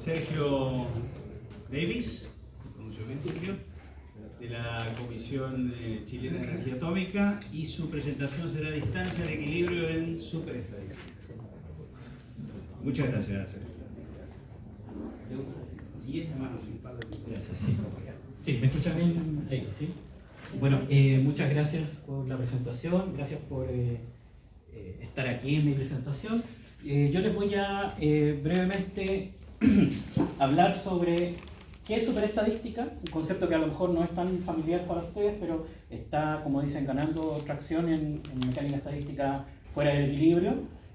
Sergio Davis, pronuncio bien, Sergio, de la Comisión Chilena de Energía Atómica, y su presentación será a distancia de equilibrio en superestadística. Muchas gracias, Sergio. Gracias, sí. Sí, ¿me escuchan bien ahí? ¿Sí? Bueno, muchas gracias por la presentación, gracias por estar aquí en mi presentación. Yo les voy a brevemente hablar sobre qué es superestadística, un concepto que a lo mejor no es tan familiar para ustedes, pero está, como dicen, ganando tracción en mecánica estadística fuera del equilibrio,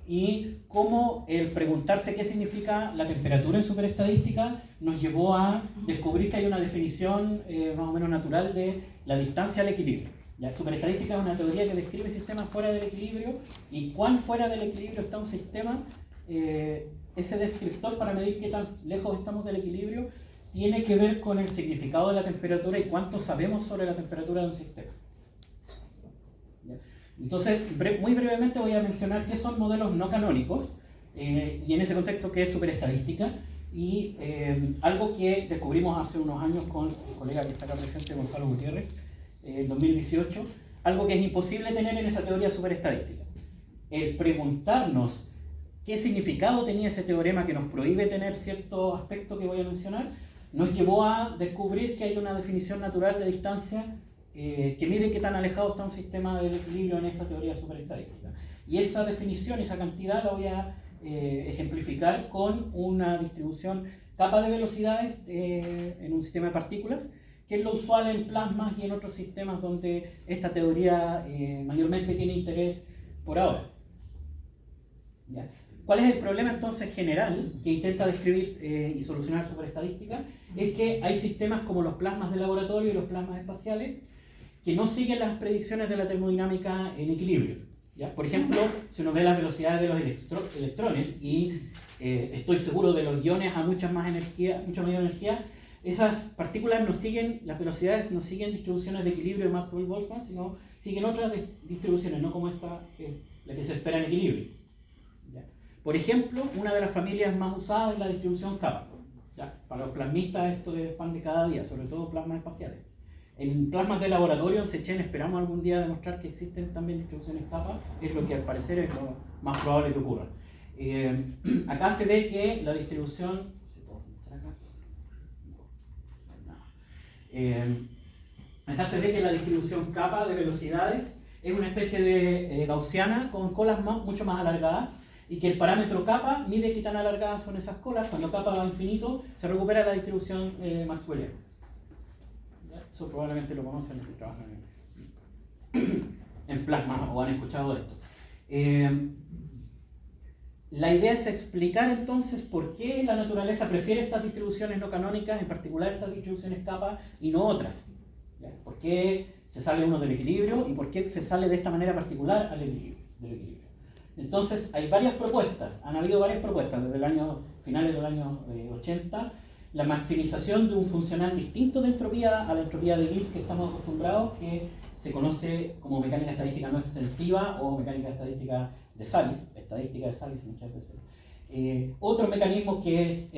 y cómo el preguntarse qué significa la temperatura en superestadística nos llevó a descubrir que hay una definición más o menos natural de la distancia al equilibrio. ¿Ya? Superestadística es una teoría que describe sistemas fuera del equilibrio, y cuán fuera del equilibrio está un sistema, ese descriptor para medir qué tan lejos estamos del equilibrio tiene que ver con el significado de la temperatura y cuánto sabemos sobre la temperatura de un sistema. ¿Ya? Entonces, muy brevemente voy a mencionar qué son modelos no canónicos y en ese contexto qué es superestadística, y algo que descubrimos hace unos años con el colega que está acá presente, Gonzalo Gutiérrez, en 2018, algo que es imposible tener en esa teoría superestadística. El preguntarnos qué significado tenía ese teorema que nos prohíbe tener cierto aspecto que voy a mencionar, nos llevó a descubrir que hay una definición natural de distancia que mide qué tan alejado está un sistema del equilibrio en esta teoría superestadística. Y esa definición, esa cantidad, la voy a ejemplificar con una distribución capa de velocidades en un sistema de partículas, que es lo usual en plasmas y en otros sistemas donde esta teoría mayormente tiene interés por ahora. ¿Ya? ¿Cuál es el problema entonces general que intenta describir y solucionar superestadística? Es que hay sistemas como los plasmas de laboratorio y los plasmas espaciales que no siguen las predicciones de la termodinámica en equilibrio. ¿Ya? Por ejemplo, si uno ve las velocidades de los electrones y estoy seguro de los iones a mucha mayor energía, esas partículas no siguen, las velocidades no siguen distribuciones de equilibrio de Maxwell-Boltzmann, sino siguen otras distribuciones, no como esta, que es la que se espera en equilibrio. ¿Ya? Por ejemplo, una de las familias más usadas es la distribución kappa. ¿Ya? Para los plasmistas esto es pan de cada día, sobre todo plasmas espaciales. En plasmas de laboratorio, en Sechen, esperamos algún día demostrar que existen también distribuciones kappa, es lo que al parecer es lo más probable que ocurra. Acá se ve que la distribución... acá se ve que la distribución kappa de velocidades es una especie de gaussiana con colas mucho más alargadas, y que el parámetro kappa mide qué tan alargadas son esas colas. Cuando kappa va a infinito se recupera la distribución maxwelliana. Eso probablemente lo conocen los que trabajan en plasma o han escuchado esto. La idea es explicar entonces por qué la naturaleza prefiere estas distribuciones no canónicas, en particular estas distribuciones kappa y no otras. ¿Ya? ¿Por qué se sale uno del equilibrio y por qué se sale de esta manera particular del equilibrio? Entonces hay varias propuestas, han habido varias propuestas desde finales del año 80, la maximización de un funcional distinto de entropía a la entropía de Gibbs que estamos acostumbrados, que se conoce como mecánica estadística no extensiva o mecánica estadística de Salis, estadística de Salis muchas veces. Otro mecanismo que es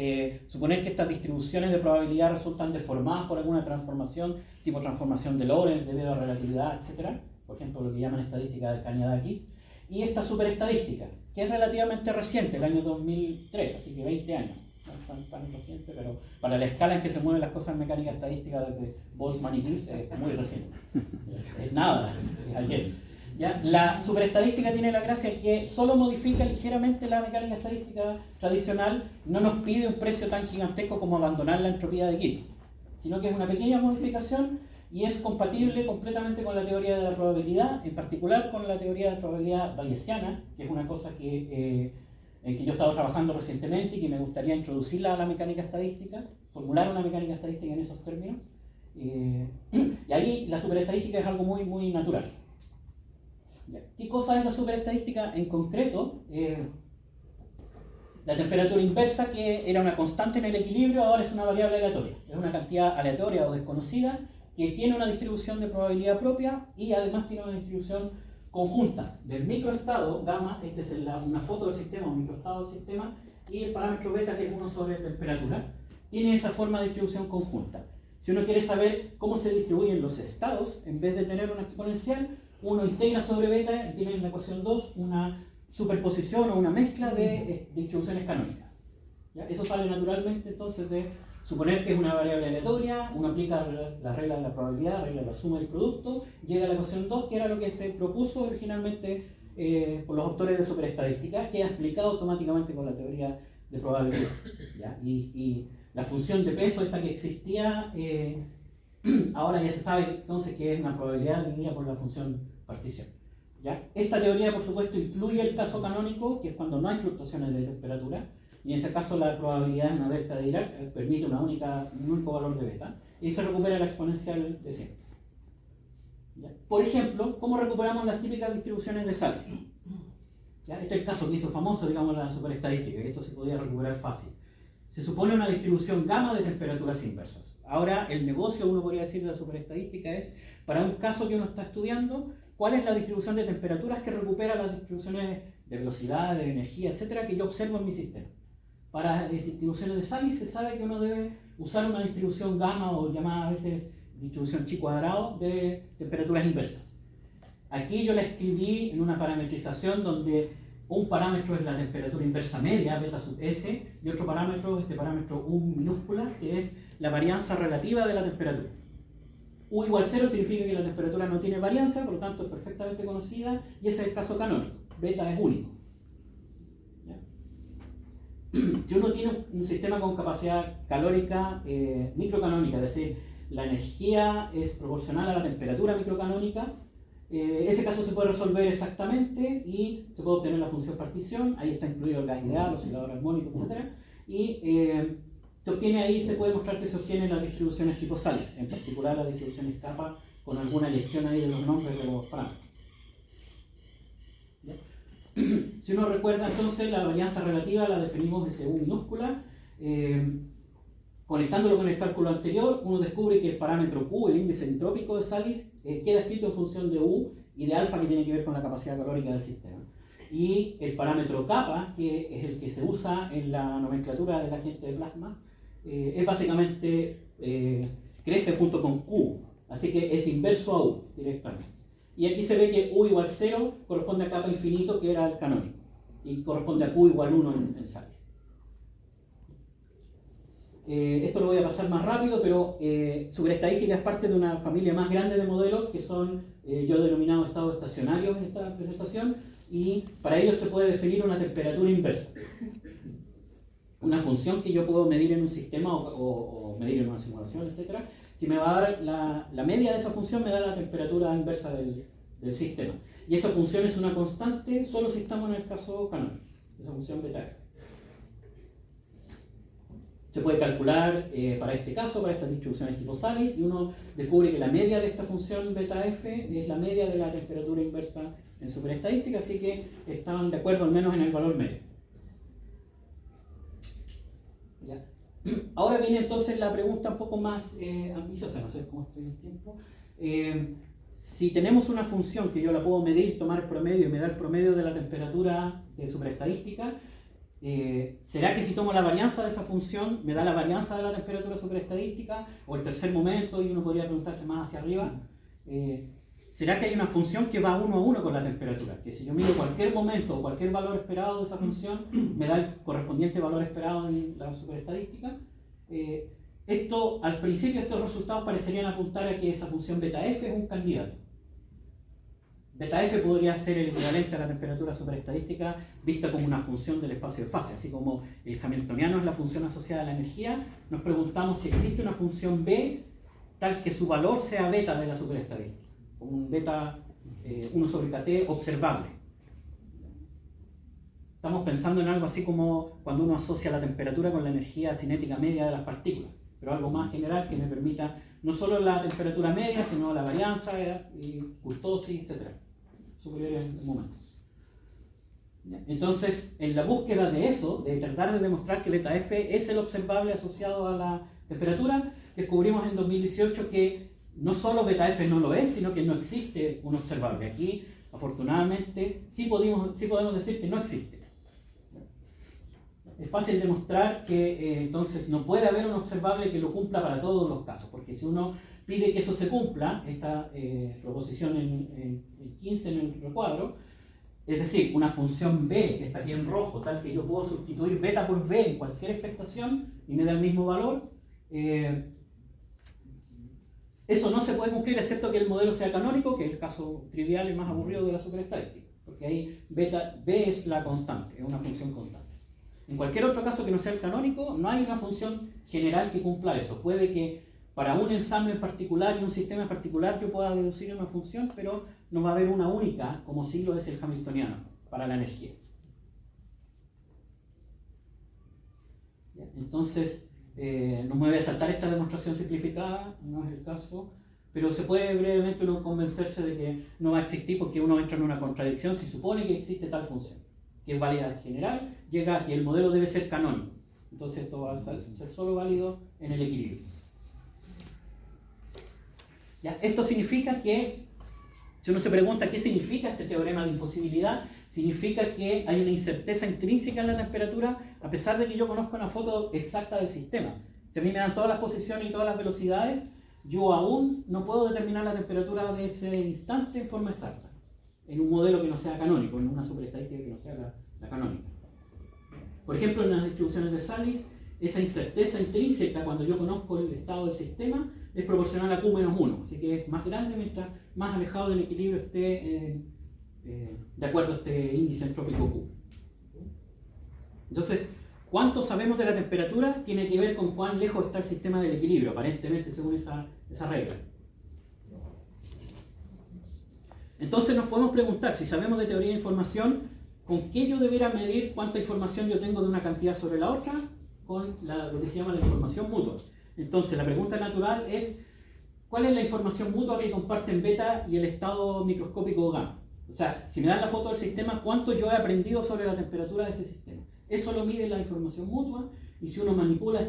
suponer que estas distribuciones de probabilidad resultan deformadas por alguna transformación, tipo transformación de Lorentz debido a relatividad, etc. Por ejemplo, lo que llaman estadística de Kaniadakis. Y esta superestadística, que es relativamente reciente, el año 2003, así que 20 años. No es tan reciente, pero para la escala en que se mueven las cosas en mecánica estadística desde Boltzmann y Gibbs es muy reciente. Es nada, es ayer. ¿Ya? La superestadística tiene la gracia que solo modifica ligeramente la mecánica estadística tradicional, no nos pide un precio tan gigantesco como abandonar la entropía de Gibbs, sino que es una pequeña modificación y es compatible completamente con la teoría de la probabilidad, en particular con la teoría de la probabilidad bayesiana, que es una cosa en que yo he estado trabajando recientemente y que me gustaría introducirla a la mecánica estadística, formular una mecánica estadística en esos términos. Y ahí la superestadística es algo muy, muy natural. ¿Qué cosa es la superestadística en concreto? La temperatura inversa, que era una constante en el equilibrio, ahora es una variable aleatoria. Es una cantidad aleatoria o desconocida que tiene una distribución de probabilidad propia y además tiene una distribución conjunta del microestado gamma. Esta es una foto del sistema, un microestado del sistema, y el parámetro beta, que es 1 sobre temperatura, tiene esa forma de distribución conjunta. Si uno quiere saber cómo se distribuyen los estados, en vez de tener una exponencial, uno integra sobre beta y tiene en la ecuación 2 una superposición o una mezcla de distribuciones canónicas. ¿Ya? Eso sale naturalmente entonces de suponer que es una variable aleatoria, uno aplica la regla de la probabilidad, la regla de la suma del producto, llega a la ecuación 2, que era lo que se propuso originalmente por los autores de superestadística, queda explicado automáticamente con la teoría de probabilidad. ¿Ya? Y la función de peso esta que existía, ahora ya se sabe entonces que es una probabilidad dividida por la función partición. ¿Ya? Esta teoría, por supuesto, incluye el caso canónico, que es cuando no hay fluctuaciones de temperatura, y en ese caso la probabilidad de una delta de Dirac permite un único valor de beta, y se recupera la exponencial de siempre. ¿Ya? Por ejemplo, ¿cómo recuperamos las típicas distribuciones de Sales? ¿Ya? Este es el caso que hizo famoso, digamos, la superestadística, y esto se podía recuperar fácil. Se supone una distribución gamma de temperaturas inversas. Ahora, el negocio, uno podría decir, de la superestadística es, para un caso que uno está estudiando, cuál es la distribución de temperaturas que recupera las distribuciones de velocidad, de energía, etcétera, que yo observo en mi sistema. Para las distribuciones de Salice se sabe que uno debe usar una distribución gamma, o llamada a veces distribución chi cuadrado, de temperaturas inversas. Aquí yo la escribí en una parametrización donde un parámetro es la temperatura inversa media, beta sub s, y otro parámetro, este parámetro U minúscula, que es la varianza relativa de la temperatura. U igual 0 significa que la temperatura no tiene varianza, por lo tanto es perfectamente conocida, y ese es el caso canónico. Beta es único. ¿Ya? Si uno tiene un sistema con capacidad calórica microcanónica, es decir, la energía es proporcional a la temperatura microcanónica, ese caso se puede resolver exactamente y se puede obtener la función partición. Ahí está incluido el gas ideal, oscilador armónico, etc. Y se obtiene ahí, se puede mostrar que se obtienen las distribuciones tipo Salice, en particular las distribuciones kappa, con alguna elección ahí de los nombres de los parámetros. ¿Ya? Si uno recuerda entonces, la varianza relativa la definimos desde U minúscula. Conectándolo con el cálculo anterior, uno descubre que el parámetro Q, el índice entrópico de Salice, queda escrito en función de U y de alfa, que tiene que ver con la capacidad calórica del sistema. Y el parámetro kappa, que es el que se usa en la nomenclatura del agente de plasmas, es básicamente, crece junto con Q, así que es inverso a U directamente. Y aquí se ve que U igual 0 corresponde a kappa infinito, que era el canónico, y corresponde a Q igual 1 en Salice. Esto lo voy a pasar más rápido, pero superestadística es parte de una familia más grande de modelos que son, yo he denominado estados estacionarios en esta presentación, y para ello se puede definir una temperatura inversa. Una función que yo puedo medir en un sistema o medir en una simulación, etc., que me va a dar la media de esa función, me da la temperatura inversa del sistema. Y esa función es una constante solo si estamos en el caso canónico, esa función beta f. Se puede calcular para este caso, para estas distribuciones tipo Salice, y uno descubre que la media de esta función beta f es la media de la temperatura inversa en superestadística, así que estaban de acuerdo al menos en el valor medio. ¿Ya? Ahora viene entonces la pregunta un poco más ambiciosa, no sé cómo estoy en tiempo. Si tenemos una función que yo la puedo medir, tomar el promedio y me da el promedio de la temperatura de superestadística, ¿será que si tomo la varianza de esa función me da la varianza de la temperatura superestadística? O el tercer momento, y uno podría preguntarse más hacia arriba, ¿será que hay una función que va 1 a 1 con la temperatura? Que si yo mido cualquier momento o cualquier valor esperado de esa función, me da el correspondiente valor esperado en la superestadística. Al principio estos resultados parecerían apuntar a que esa función beta f es un candidato. Beta f podría ser el equivalente a la temperatura superestadística vista como una función del espacio de fase, así como el hamiltoniano es la función asociada a la energía. Nos preguntamos si existe una función b tal que su valor sea beta de la superestadística, como un beta 1 sobre kt observable. Estamos pensando en algo así como cuando uno asocia la temperatura con la energía cinética media de las partículas, pero algo más general que me permita no solo la temperatura media, sino la varianza y kurtosis, etc. superiores en momentos. Entonces, en la búsqueda de eso, de tratar de demostrar que beta f es el observable asociado a la temperatura, descubrimos en 2018 que no solo beta f no lo es, sino que no existe un observable. Aquí, afortunadamente, sí podemos decir que no existe. es fácil demostrar que entonces no puede haber un observable que lo cumpla para todos los casos, porque si uno pide que eso se cumpla, esta proposición en 15 en el recuadro, es decir, una función b que está aquí en rojo, tal que yo puedo sustituir beta por b en cualquier expectación y me da el mismo valor, eso no se puede cumplir excepto que el modelo sea canónico, que es el caso trivial y más aburrido de la superestadística, porque ahí beta b es la constante, es una función constante. En cualquier otro caso que no sea el canónico, no hay una función general que cumpla eso. Puede que para un ensamble en particular y un sistema en particular yo pueda deducir una función, pero no va a haber una única, como sí lo es el hamiltoniano, para la energía. Entonces, no me voy a saltar esta demostración simplificada, no es el caso, pero se puede brevemente uno convencerse de que no va a existir porque uno entra en una contradicción si supone que existe tal función, que es válida en general, llega a que el modelo debe ser canónico. Entonces esto va a ser solo válido en el equilibrio. ¿Ya? Esto significa que, si uno se pregunta qué significa este teorema de imposibilidad, significa que hay una incerteza intrínseca en la temperatura a pesar de que yo conozco una foto exacta del sistema. Si a mí me dan todas las posiciones y todas las velocidades, yo aún no puedo determinar la temperatura de ese instante en forma exacta, en un modelo que no sea canónico, en una superestadística que no sea la canónica. Por ejemplo, en las distribuciones de Salis, esa incerteza intrínseca cuando yo conozco el estado del sistema es proporcional a Q-1, así que es más grande mientras más alejado del equilibrio esté de acuerdo a este índice entrópico Q. Entonces, ¿cuánto sabemos de la temperatura? Tiene que ver con cuán lejos está el sistema del equilibrio, aparentemente según esa regla. Entonces nos podemos preguntar, si sabemos de teoría de información, ¿con qué yo debería medir cuánta información yo tengo de una cantidad sobre la otra? Con lo que se llama la información mutua. Entonces la pregunta natural es, ¿cuál es la información mutua que comparten beta y el estado microscópico gamma? O sea, si me dan la foto del sistema, ¿cuánto yo he aprendido sobre la temperatura de ese sistema? Eso lo mide la información mutua, y si uno manipula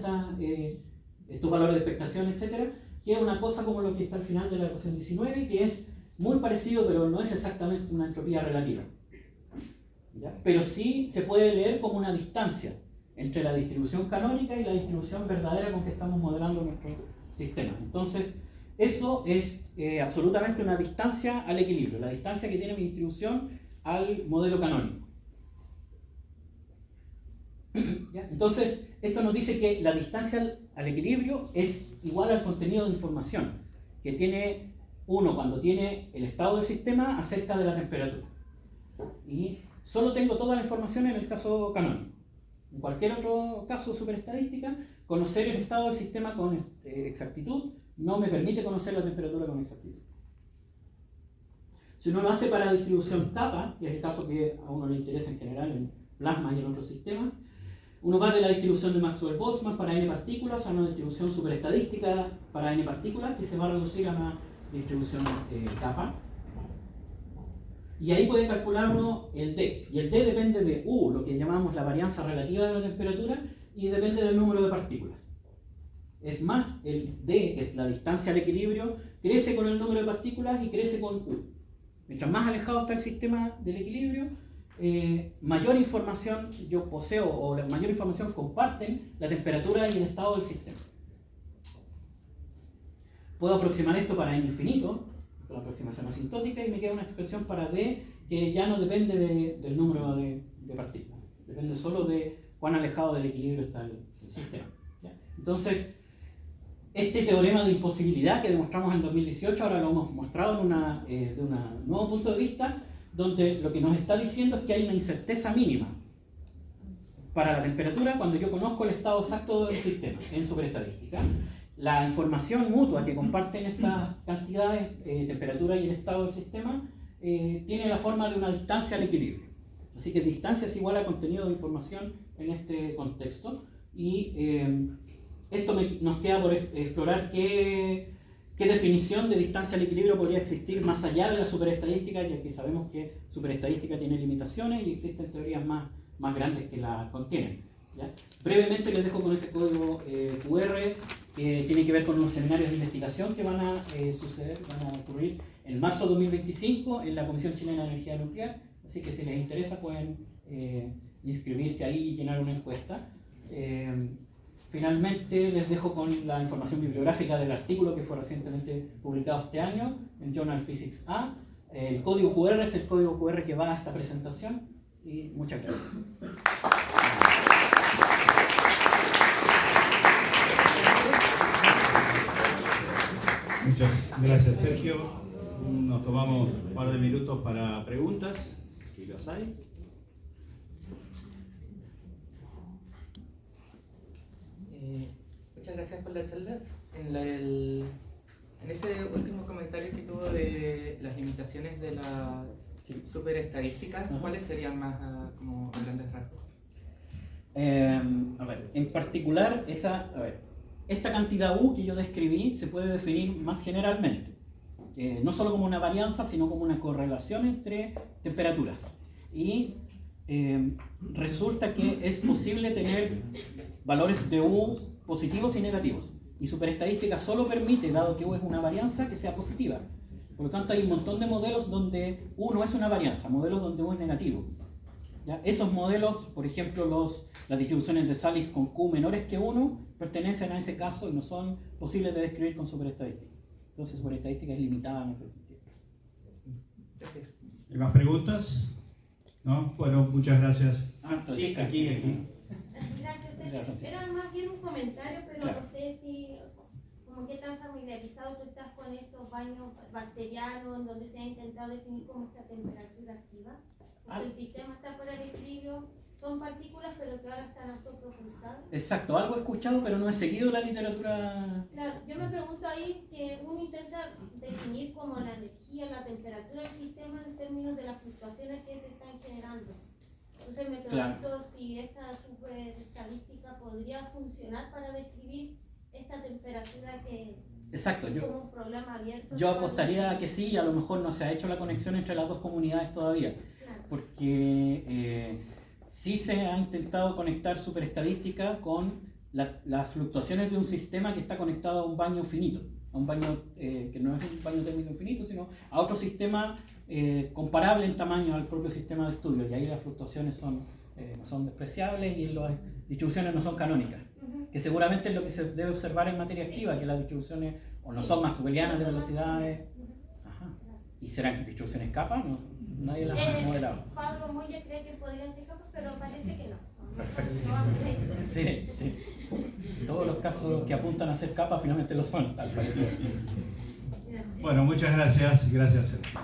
estos valores de expectación, etc., queda una cosa como lo que está al final de la ecuación 19, que es muy parecido, pero no es exactamente una entropía relativa. ¿Ya? Pero sí se puede leer como una distancia entre la distribución canónica y la distribución verdadera con que estamos modelando nuestro sistema. Entonces, eso es absolutamente una distancia al equilibrio, la distancia que tiene mi distribución al modelo canónico. ¿Ya? Entonces, esto nos dice que la distancia al equilibrio es igual al contenido de información que tiene uno cuando tiene el estado del sistema acerca de la temperatura. Y solo tengo toda la información en el caso canónico. En cualquier otro caso superestadística, conocer el estado del sistema con exactitud no me permite conocer la temperatura con exactitud. Si uno lo hace para la distribución kappa, que es el caso que a uno le interesa en general en plasma y en otros sistemas, uno va de la distribución de Maxwell-Boltzmann para n partículas a una distribución superestadística para n partículas que se va a reducir a una distribución kappa. Y ahí puede calcular uno el D. Y el D depende de U, lo que llamamos la varianza relativa de la temperatura, y depende del número de partículas. Es más, el D, que es la distancia al equilibrio, crece con el número de partículas y crece con U. Mientras más alejado está el sistema del equilibrio, mayor información yo poseo, o la mayor información comparten la temperatura y el estado del sistema. Puedo aproximar esto para n infinito, la aproximación asintótica, y me queda una expresión para D que ya no depende del número de partículas, depende solo de cuán alejado del equilibrio está el sistema. ¿Ya? Entonces, este teorema de imposibilidad que demostramos en 2018, ahora lo hemos mostrado de un nuevo punto de vista, donde lo que nos está diciendo es que hay una incerteza mínima para la temperatura cuando yo conozco el estado exacto del sistema en superestadística. La información mutua que comparten estas cantidades, temperatura y el estado del sistema, tiene la forma de una distancia al equilibrio. Así que distancia es igual a contenido de información en este contexto. Y esto nos queda por explorar qué definición de distancia al equilibrio podría existir más allá de la superestadística, ya que sabemos que superestadística tiene limitaciones y existen teorías más grandes que la contienen. ¿Ya? Brevemente les dejo con ese código QR que tiene que ver con unos seminarios de investigación que van a ocurrir en marzo de 2025 en la Comisión Chilena de Energía Nuclear, así que si les interesa pueden inscribirse ahí y llenar una encuesta. Finalmente les dejo con la información bibliográfica del artículo que fue recientemente publicado este año en Journal Physics A. El código QR es el código QR que va a esta presentación y muchas gracias. Muchas gracias, Sergio. Nos tomamos un par de minutos para preguntas, si las hay. Muchas gracias por la charla. En ese último comentario que tuvo de las limitaciones de la superestadística, ¿cuáles serían más como a grandes rasgos? A ver, en particular, esta cantidad U que yo describí se puede definir más generalmente. No solo como una varianza, sino como una correlación entre temperaturas. Y resulta que es posible tener valores de U positivos y negativos. Y superestadística solo permite, dado que U es una varianza, que sea positiva. Por lo tanto, hay un montón de modelos donde U no es una varianza, modelos donde U es negativo. ¿Ya? Esos modelos, por ejemplo, las distribuciones de Salis con Q menores que 1, pertenecen a ese caso y no son posibles de describir con superestadística. Entonces, superestadística es limitada en ese sentido. Gracias. ¿Hay más preguntas? ¿No? Bueno, muchas gracias. Sí, aquí. Gracias, Gracias. era más bien un comentario, pero Claro. no sé si, como qué tan familiarizado tú estás con estos baños bacterianos en donde se ha intentado definir como esta temperatura activa. Porque el sistema está fuera de equilibrio, son partículas, pero que ahora están autopropulsadas. Exacto, algo he escuchado, pero no he seguido la literatura. Claro, yo me pregunto ahí que uno intenta definir como la energía, la temperatura del sistema en términos de las fluctuaciones que se están generando. Entonces me pregunto si esta superestadística podría funcionar para describir esta temperatura que Exacto, es como un problema abierto. yo apostaría a que sí, y a lo mejor no se ha hecho la conexión entre las dos comunidades todavía, Claro. porque sí se ha intentado conectar superestadística con las fluctuaciones de un sistema que está conectado a un baño finito, a un baño que no es un baño térmico infinito, sino a otro sistema comparable en tamaño al propio sistema de estudio, y ahí las fluctuaciones son despreciables y las distribuciones no son canónicas, que seguramente es lo que se debe observar en materia activa, que las distribuciones o no son maxwellianas de velocidades. Ajá. ¿Y serán distribuciones kappa? No, nadie las ha modelado. Pablo Moya cree que podrían ser capas, pero parece que no. Perfecto. No vamos a ir. Sí. Todos los casos que apuntan a ser kappa finalmente lo son, al parecer. Gracias. Bueno, muchas gracias. Gracias, Sergio.